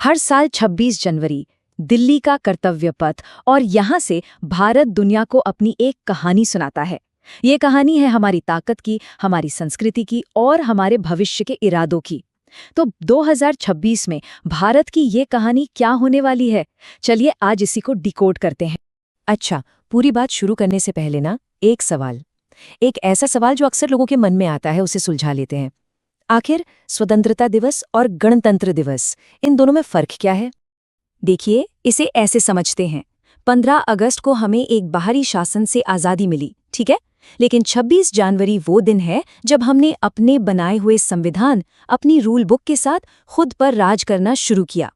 हर साल 26 जनवरी दिल्ली का कर्तव्य पथ और यहाँ से भारत दुनिया को अपनी एक कहानी सुनाता है। ये कहानी है हमारी ताकत की, हमारी संस्कृति की और हमारे भविष्य के इरादों की। तो 2026 में भारत की ये कहानी क्या होने वाली है? चलिए आज इसी को डिकोड करते हैं। अच्छा, पूरी बात शुरू करने से पहले ना एक सवाल, एक ऐसा सवाल जो अक्सर लोगों के मन में आता है, उसे सुलझा लेते हैं। आखिर स्वतंत्रता दिवस और गणतंत्र दिवस, इन दोनों में फर्क क्या है? देखिए, इसे ऐसे समझते हैं। 15 अगस्त को हमें एक बाहरी शासन से आज़ादी मिली, ठीक है? लेकिन 26 जनवरी वो दिन है जब हमने अपने बनाए हुए संविधान, अपनी रूल बुक के साथ खुद पर राज करना शुरू किया।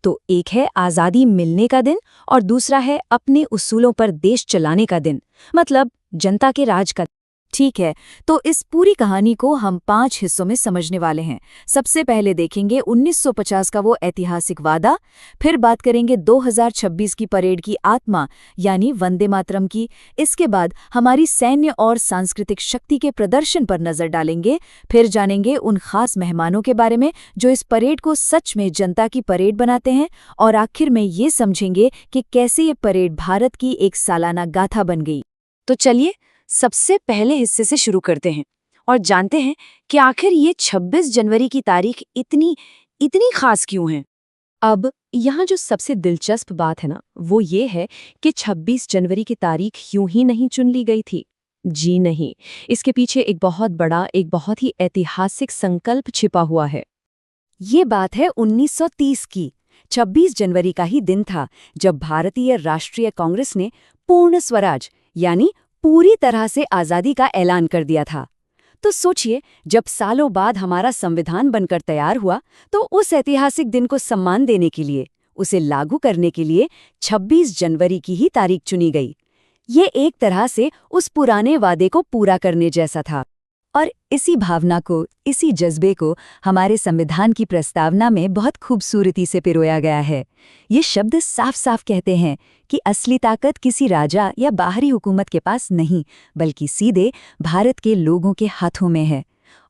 तो एक है आज़ादी मिलने का दिन और दूसरा है अपने उसूलों पर देश चलाने का दिन, मतलब जनता के राज का। ठीक है, तो इस पूरी कहानी को हम 5 हिस्सों में समझने वाले हैं। सबसे पहले देखेंगे 1950 का वो ऐतिहासिक वादा, फिर बात करेंगे 2026 की परेड की आत्मा यानी वंदे मातरम की। इसके बाद हमारी सैन्य और सांस्कृतिक शक्ति के प्रदर्शन पर नजर डालेंगे, फिर जानेंगे उन खास मेहमानों के बारे में जो इस परेड को सच में जनता की परेड बनाते हैं, और आखिर में ये समझेंगे कि कैसे ये परेड भारत की एक सालाना गाथा बन गई। तो चलिए सबसे पहले हिस्से से शुरू करते हैं और जानते हैं कि आखिर ये 26 जनवरी की तारीख इतनी इतनी खास क्यों है। अब यहाँ जो सबसे दिलचस्प बात है ना, वो ये है कि 26 जनवरी की तारीख यूं ही नहीं चुन ली गई थी। जी नहीं, इसके पीछे एक बहुत बड़ा, एक बहुत ही ऐतिहासिक संकल्प छिपा हुआ है। ये बात है 1930 की। 26 जनवरी का ही दिन था जब भारतीय राष्ट्रीय कांग्रेस ने पूर्ण स्वराज यानी पूरी तरह से आज़ादी का ऐलान कर दिया था। तो सोचिए, जब सालों बाद हमारा संविधान बनकर तैयार हुआ, तो उस ऐतिहासिक दिन को सम्मान देने के लिए, उसे लागू करने के लिए 26 जनवरी की ही तारीख चुनी गई। ये एक तरह से उस पुराने वादे को पूरा करने जैसा था। और इसी भावना को, इसी जज्बे को हमारे संविधान की प्रस्तावना में बहुत खूबसूरती से पिरोया गया है। ये शब्द साफ साफ कहते हैं कि असली ताकत किसी राजा या बाहरी हुकूमत के पास नहीं, बल्कि सीधे भारत के लोगों के हाथों में है।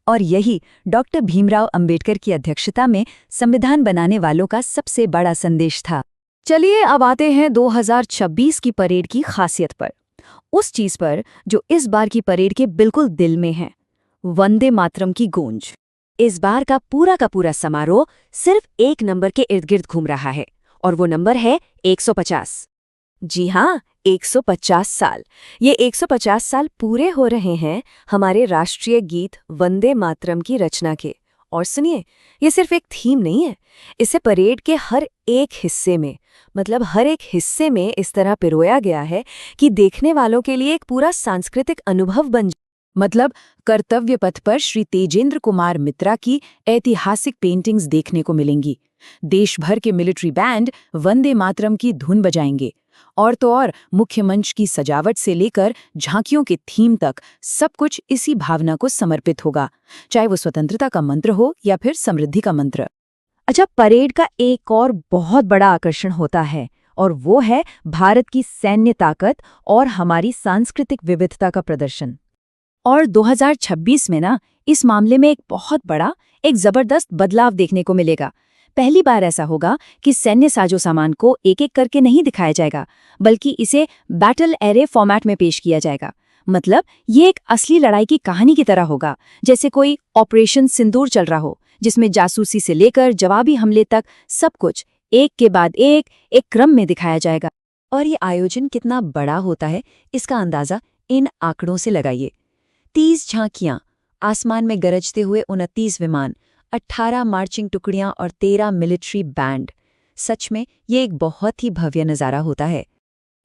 और यही डॉक्टर भीमराव अंबेडकर की अध्यक्षता में संविधान बनाने वालों का सबसे बड़ा संदेश था। चलिए अब आते हैं 2026 की परेड की खासियत पर, उस चीज पर जो इस बार की परेड के बिल्कुल दिल में है, वंदे मातरम की गूंज। इस बार का पूरा समारोह सिर्फ एक नंबर के इर्द गिर्द घूम रहा है, और वो नंबर है 150। जी हाँ, 150 साल। ये 150 साल पूरे हो रहे हैं हमारे राष्ट्रीय गीत वंदे मातरम की रचना के। और सुनिए, ये सिर्फ एक थीम नहीं है, इसे परेड के हर एक हिस्से में, मतलब हर एक हिस्से में इस तरह पिरोया गया है कि देखने वालों के लिए एक पूरा सांस्कृतिक अनुभव बन। मतलब कर्तव्य पथ पर श्री तेजेंद्र कुमार मित्रा की ऐतिहासिक पेंटिंग्स देखने को मिलेंगी। देश भर के मिलिट्री बैंड वंदे मातरम की धुन बजाएंगे, और तो और मुख्य मंच की सजावट से लेकर झांकियों के थीम तक सब कुछ इसी भावना को समर्पित होगा, चाहे वो स्वतंत्रता का मंत्र हो या फिर समृद्धि का मंत्र। अच्छा, परेड का एक और बहुत बड़ा आकर्षण होता है, और वो है भारत की सैन्य ताकत और हमारी सांस्कृतिक विविधता का प्रदर्शन। और 2026 में ना, इस मामले में एक बहुत बड़ा, एक जबरदस्त बदलाव देखने को मिलेगा। पहली बार ऐसा होगा कि सैन्य साजो सामान को एक एक करके नहीं दिखाया जाएगा, बल्कि इसे बैटल एरे फॉर्मेट में पेश किया जाएगा। मतलब ये एक असली लड़ाई की कहानी की तरह होगा, जैसे कोई ऑपरेशन सिंदूर चल रहा हो, जिसमें जासूसी से लेकर जवाबी हमले तक सब कुछ एक के बाद एक क्रम में दिखाया जाएगा। और ये आयोजन कितना बड़ा होता है, इसका अंदाजा इन आंकड़ों से लगाइए। 30 झांकियां, आसमान में गरजते हुए 29 विमान, 18 मार्चिंग टुकड़ियां और 13 मिलिट्री बैंड। सच में ये एक बहुत ही भव्य नज़ारा होता है।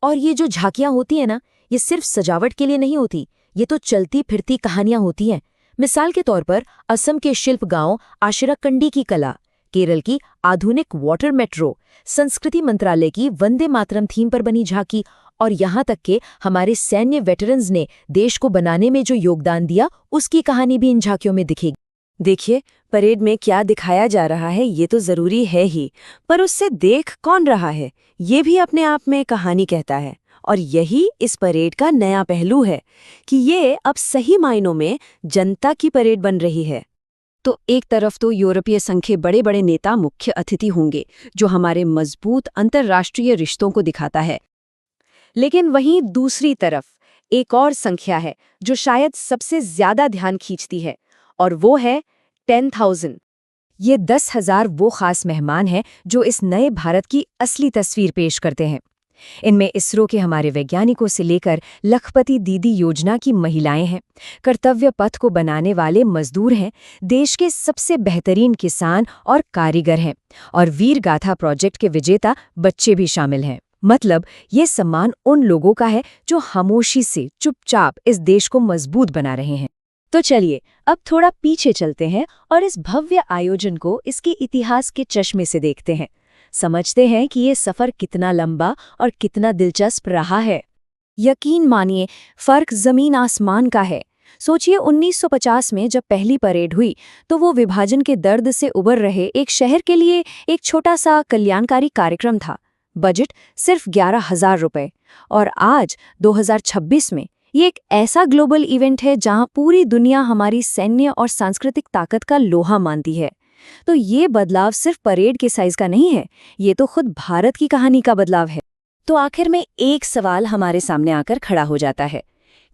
और ये जो झांकियां होती हैं ना, ये सिर्फ सजावट के लिए नहीं होती, ये तो चलती फिरती कहानियां होती हैं। मिसाल के तौर पर असम के शिल्प गांव आशिरकंडी की कला, केरल की आधुनिक वाटर मेट्रो, संस्कृति मंत्रालय की वंदे मातरम थीम पर बनी झांकी, और यहाँ तक कि हमारे सैन्य वेटरन्स ने देश को बनाने में जो योगदान दिया, उसकी कहानी भी इन झांकियों में दिखेगी। देखिए, परेड में क्या दिखाया जा रहा है ये तो जरूरी है ही, पर उससे देख कौन रहा है, ये भी अपने आप में कहानी कहता है। और यही इस परेड का नया पहलू है कि ये अब सही मायनों में जनता की परेड बन रही है। तो एक तरफ तो यूरोपीय संघ के बड़े बड़े नेता मुख्य अतिथि होंगे, जो हमारे मजबूत अंतर्राष्ट्रीय रिश्तों को दिखाता है। लेकिन वहीं दूसरी तरफ एक और संख्या है जो शायद सबसे ज्यादा ध्यान खींचती है, और वो है 10,000। ये 10,000 वो खास मेहमान हैं जो इस नए भारत की असली तस्वीर पेश करते हैं। इनमें इसरो के हमारे वैज्ञानिकों से लेकर लखपति दीदी योजना की महिलाएं हैं, कर्तव्य पथ को बनाने वाले मजदूर हैं, देश के सबसे बेहतरीन किसान और कारीगर हैं, और वीर गाथा प्रोजेक्ट के विजेता बच्चे भी शामिल हैं। मतलब ये सम्मान उन लोगों का है जो खामोशी से चुपचाप इस देश को मजबूत बना रहे हैं। तो चलिए अब थोड़ा पीछे चलते हैं और इस भव्य आयोजन को इसके इतिहास के चश्मे से देखते हैं, समझते हैं कि ये सफर कितना लंबा और कितना दिलचस्प रहा है। यकीन मानिए, फर्क जमीन आसमान का है। सोचिए 1950 में जब पहली परेड हुई तो वो विभाजन के दर्द से उबर रहे एक शहर के लिए एक छोटा सा कल्याणकारी कार्यक्रम था। बजट सिर्फ 11,000 रुपए। और आज 2026 में ये एक ऐसा ग्लोबल इवेंट है जहां पूरी दुनिया हमारी सैन्य और सांस्कृतिक ताकत का लोहा मानती है। तो ये बदलाव सिर्फ परेड के साइज का नहीं है, ये तो खुद भारत की कहानी का बदलाव है। तो आखिर में एक सवाल हमारे सामने आकर खड़ा हो जाता है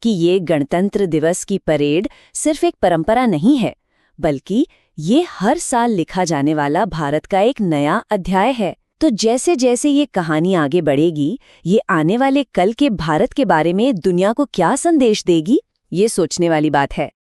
कि ये गणतंत्र दिवस की परेड सिर्फ एक परंपरा नहीं है, बल्कि ये हर साल लिखा जाने वाला भारत का एक नया अध्याय है। तो जैसे जैसे ये कहानी आगे बढ़ेगी, ये आने वाले कल के भारत के बारे में दुनिया को क्या संदेश देगी, ये सोचने वाली बात है।